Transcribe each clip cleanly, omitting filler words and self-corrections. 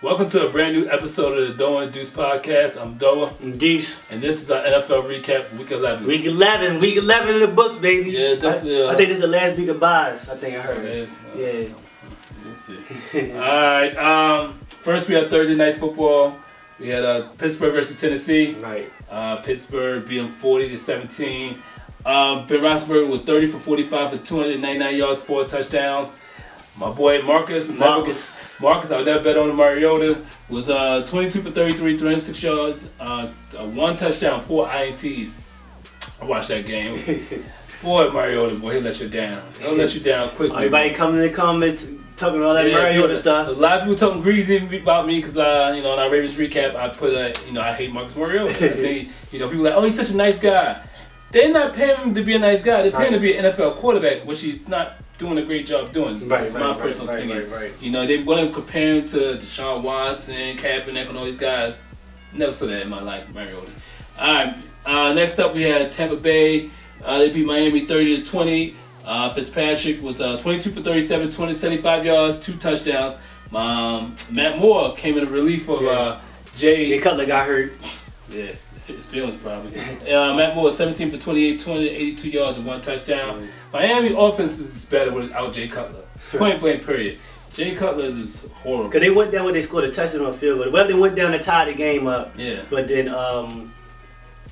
Welcome to a brand new episode of the doahandducepod podcast. I'm Doa. I'm Deesh. And this is our NFL recap, Week 11. Week 11 in the books, baby. Yeah, definitely. I think this is the last week of buys. I think I heard. Yeah. We'll see. Alright, first we had Thursday Night Football. We had Pittsburgh versus Tennessee. Right. Pittsburgh beat them 40-17. Ben Roethlisberger was 30 for 45 for 299 yards, 4 touchdowns. My boy Marcus, I would never bet on Mariota, was 22 for 33, 306 yards, 1 touchdown, 4 INTs. I watched that game. Boy, Mariota, boy, he'll let you down. He'll let you down quickly. Everybody coming in the comments talking all that Mariota stuff. A lot of people talking greasy about me because, in our Ravens recap, I put, I hate Marcus Mariota. I think, people are like, oh, he's such a nice guy. They're not paying him to be a nice guy. They're paying him to be an NFL quarterback, which he's not doing a great job doing. That's my personal opinion. Right. They want to compare him to Deshaun Watson, Kaepernick, and all these guys. Never saw that in my life, Mariota. All right. Next up, we had Tampa Bay. They beat Miami 30-20. Fitzpatrick was 22 for 37, 275 yards, 2 touchdowns. Matt Moore came in relief of Jay Cutler got hurt. Yeah. His feelings probably. Matt Moore 17 for 28, 282 yards and 1 touchdown. Miami offense is better without Jay Cutler. Point blank period. Jay Cutler is horrible. Because they went down when they scored a touchdown on field goal. Well, they went down to tie the game up. Yeah. But then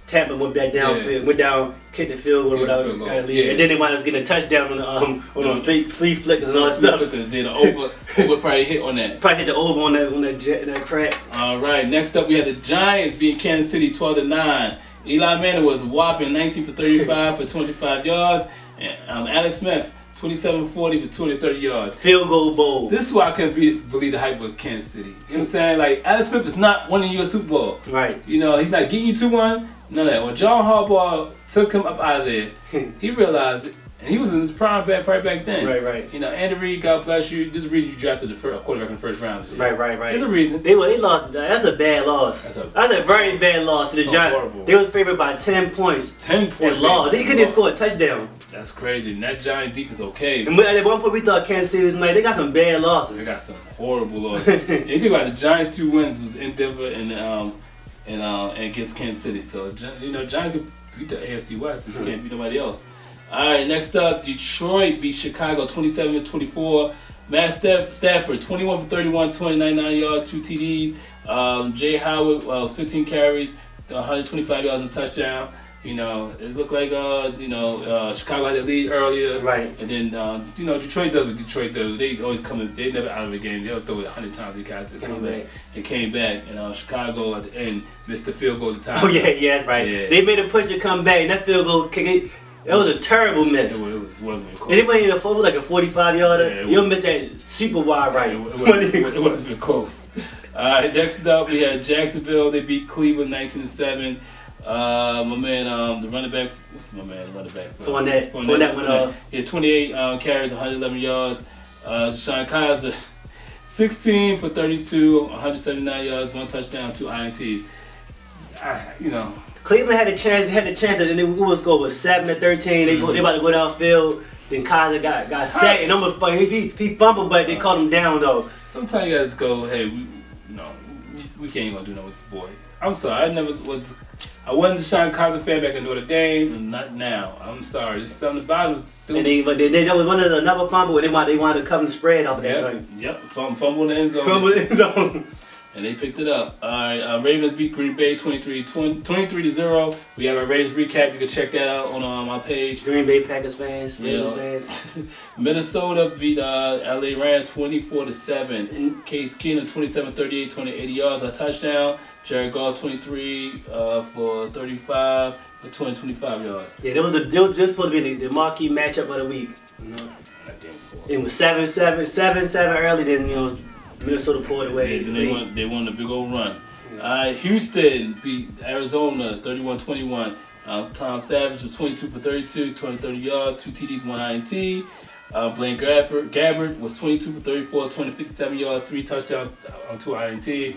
Tampa went back down, went down, kicked the field goal without lead. Yeah. And then they wound up getting a touchdown on the flea flickers and all that stuff. The over probably hit on that. Probably hit the over on that crack. All right, next up we had the Giants beating Kansas City 12-9. Eli Manning was whopping 19 for 35 for 25 yards. And Alex Smith 27 for 40 for 230 yards. Field goal bowl. This is why I couldn't believe the hype of Kansas City. You know what I'm saying? Like, Alex Smith is not winning you a Super Bowl. Right. He's not getting you to one. None of that. When John Harbaugh took him up out of there, he realized it. And he was in his prime right back then. Right. Andy Reid, God bless you. There's a reason you drafted a quarterback in the first round this year. Right. There's a reason. They lost. That's a bad loss. That's a very bad loss to the Giants. Horrible. They was favored by 10 points. 10 points. And lost. They couldn't score a touchdown. That's crazy. And that Giant defense okay. And at one point we thought Kansas City was like, they got some bad losses. They got some horrible losses. And you think about it, the Giants' 2 wins was in Denver and against Kansas City. So, Giants can beat the AFC West. Just can't beat nobody else. All right, next up, Detroit beat Chicago 27-24. Matt Stafford 21 for 31, 299 yards, 2 TDs. Jay Howard was 15 carries, 125 yards and a touchdown. It looked like Chicago had the lead earlier. Right. And then Detroit does what Detroit does. They always come in. They never out of the game. They'll throw it 100 times. They got to come back. It came back. And Chicago at the end missed the field goal to tie. Oh yeah, right. Yeah. They made a push to come back, and that field goal it was a terrible miss. It wasn't even close. And they went in a like a 45-yarder. Yeah, You'll miss that super wide right. It wasn't even close. Next up, we had Jacksonville. They beat Cleveland 19-7. My man, the running back. What's my man? The running back. Fournette went off. He had 28 carries, 111 yards. Deshaun Kaiser, 16 for 32, 179 yards, 1 touchdown, 2 INTs. Cleveland had a chance. And it was go with 7-13. They about to go downfield. Then Kaiser got sacked and almost he fumbled, but they caught him down though. Sometimes you guys go, hey, we can't even do nothing with this boy. I'm sorry, I wasn't a Deshaun Kaiser fan back in Notre Dame, and not now. I'm sorry. This is something about him. But that was another fumble, and they wanted to cover the spread off of that joint. Yep, fumble in the end zone. And they picked it up. All right, Ravens beat Green Bay 23-0. We have our Ravens recap. You can check that out on my page. Green Bay Packers fans, Ravens fans. Minnesota beat LA Rams 24-7. And Case Keenum 27-38, 280 yards, a touchdown. Jared Goff 23 for 35 for 225 yards. Yeah, those supposed to be the marquee matchup of the week. It was 7-7 early. Then Minnesota pulled away. Yeah, they won a big old run. Houston beat Arizona 31-21. Tom Savage was 22 for 32, 230 yards, 2 TDs, 1 INT. Blaine Gabbert was 22 for 34, 257 yards, 3 touchdowns, 2 INTs.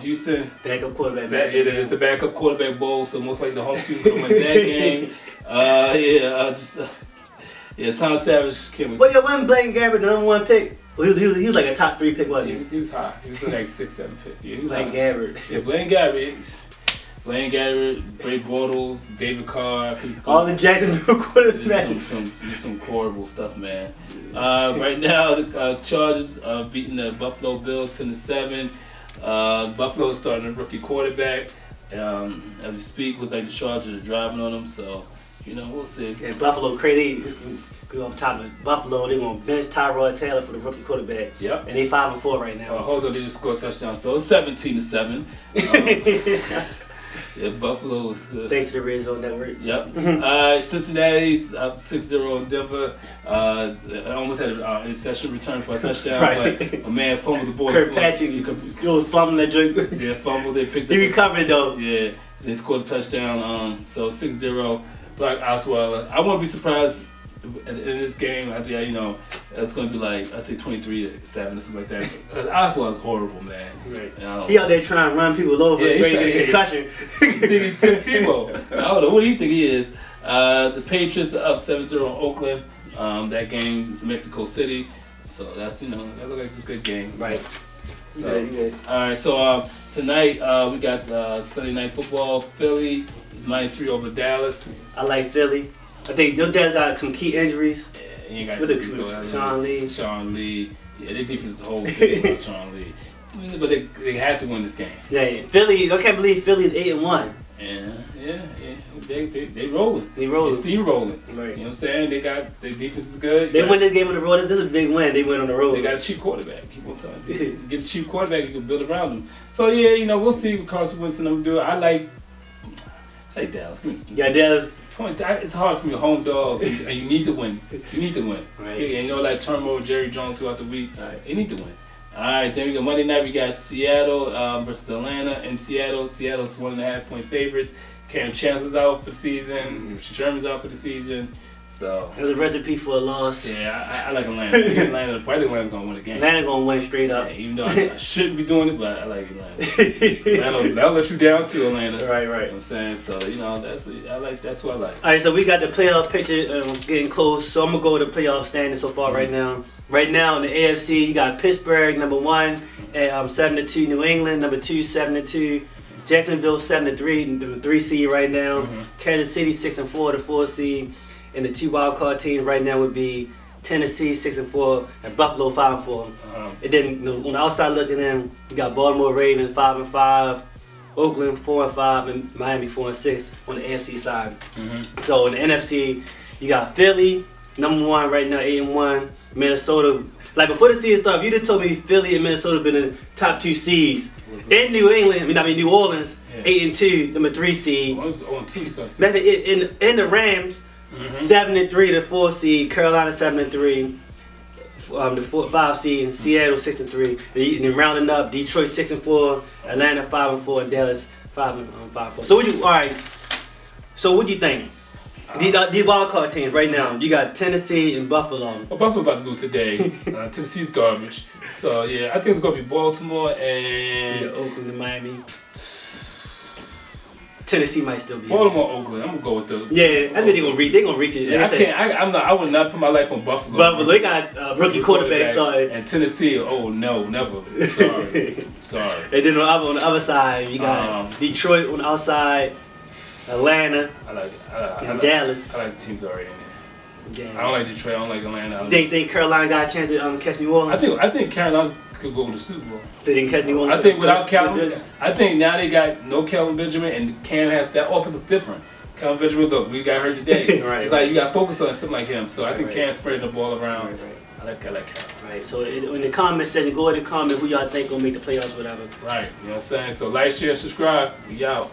Houston. Backup quarterback. It is the backup quarterback bowl, so most likely the home team will win that game. Tom Savage came with. But wasn't Blaine Gabbert the number 1 pick? He was like a top 3 pick, wasn't he? He was high. He was like 6, 7 pick. Yeah, he was Blaine Gabbert. Yeah, Blaine Gabbert, Bray Bortles, David Carr. All the Jacksonville quarterbacks. Some horrible stuff, man. Right now, the Chargers are beating the Buffalo Bills 10-7. Buffalo is starting a rookie quarterback. As we speak, look like the Chargers are driving on them, so we'll see. Yeah, Buffalo crazy. Go off top of Buffalo. They're gonna bench Tyrod Taylor for the rookie quarterback. Yep. And they 5-4 right now. Hold on, they just scored a touchdown, so it's 17-7. Yeah, Buffalo. Thanks to the Red Zone Network. Yep. Cincinnati's up 6-0 in Denver. Almost had an interception return for a touchdown, but a man fumbled the ball. Kirkpatrick, you was fumbling that joke. Yeah, fumbled. They picked up. He recovered though. Yeah, they scored a touchdown. So 6-0. Brock Osweiler. I won't be surprised in this game. It's going to be like, I say 23-7 or something like that. Osweiler's horrible, man. Right. He out there trying to run people over, ready to get a concussion. He think he's Tim Tebow. I don't know. What do you think he is? The Patriots are up 7-0 in Oakland. That game is Mexico City. So that's, that looks like it's a good game. Right. So, good. All right, so tonight we got Sunday Night Football. Philly is -3 over Dallas. I like Philly. I think your dad got some key injuries. Yeah, you got Sean Lee. Yeah, their defense is a whole thing about Sean Lee. But they have to win this game. Yeah. Philly, I can't believe Philly's 8-1. Yeah. They rolling. They rolling. They still rolling. Right. You know what I'm saying? Their defense is good. They win this game on the road. This is a big win. They win on the road. They got a cheap quarterback. Keep on telling you. You get a cheap quarterback, you can build around them. So yeah, we'll see what Carson Wentz and them do. I like Dallas. Yeah, Dallas. It's hard for me, home dog, and you need to win. Right. And like turmoil, Jerry Jones throughout the week. Right. You need to win. All right, then we got Monday night. We got Seattle versus Atlanta. In Seattle's 1.5-point favorites. Cam Chancellor's out for the season. Richard Sherman's out for the season. So it was a recipe for a loss. Yeah, I like Atlanta. I think Atlanta's gonna win the game. Atlanta gonna win straight up. Yeah, even though I shouldn't be doing it, but I like Atlanta. That'll let you down too, Atlanta. Right. You know what I'm saying? So that's what I like. All right, so we got the playoff picture getting close. So I'm gonna go with the playoff standings so far right now. Right now in the AFC, you got Pittsburgh number 1 at 7-2, New England number 2 7-2, Jacksonville 7-3, the 3 seed right now. Kansas City 6-4, the 4 seed. And the 2 wild card teams right now would be Tennessee 6-4 and Buffalo 5-4. And then on the outside looking in, you got Baltimore Ravens 5-5, Oakland 4-5, and Miami 4-6 on the AFC side. So in the NFC, you got Philly number 1 right now 8-1, Minnesota. Like before the season started, if you'd have told me Philly and Minnesota been in the top 2 seeds. In New England, New Orleans 8-2, number 3 seed. On 2, so in the Rams. 7-3, the 4 seed. Carolina 7-3, the 5 seed. And Seattle 6-3. And then rounding up, Detroit 6-4, Atlanta 5-4, and Dallas 5-4. So what do you think? These wild card teams right now, you got Tennessee and Buffalo. Well, Buffalo about to lose today. Tennessee's garbage. So yeah, I think it's gonna be Baltimore and Oakland and Miami. Tennessee might still be Baltimore, Oakland. I'm gonna go with the. Yeah, I think they're gonna reach it. Yeah, I can't. I would not put my life on Buffalo. Buffalo, they got rookie quarterback started. And Tennessee, oh no, never. Sorry. And then on the other side, you got Detroit on the outside, Atlanta, and Dallas. I like the teams already in there. Damn. I don't like Detroit. I don't like Atlanta. Think Carolina got a chance to catch New Orleans? I think Carolina could go to the Super Bowl. They didn't catch New Orleans. I think without Calvin, I think now they got no Kelvin Benjamin, and Cam has that offense is different. Kelvin Benjamin, look, we got hurt today. Right, it's like you got to focus on something like him. So I think Cam spreading the ball around. Right. I like Cam. Right. So in the comment section, go ahead and comment who y'all think gonna make the playoffs, whatever. Right. You know what I'm saying? So like, share, subscribe. We out.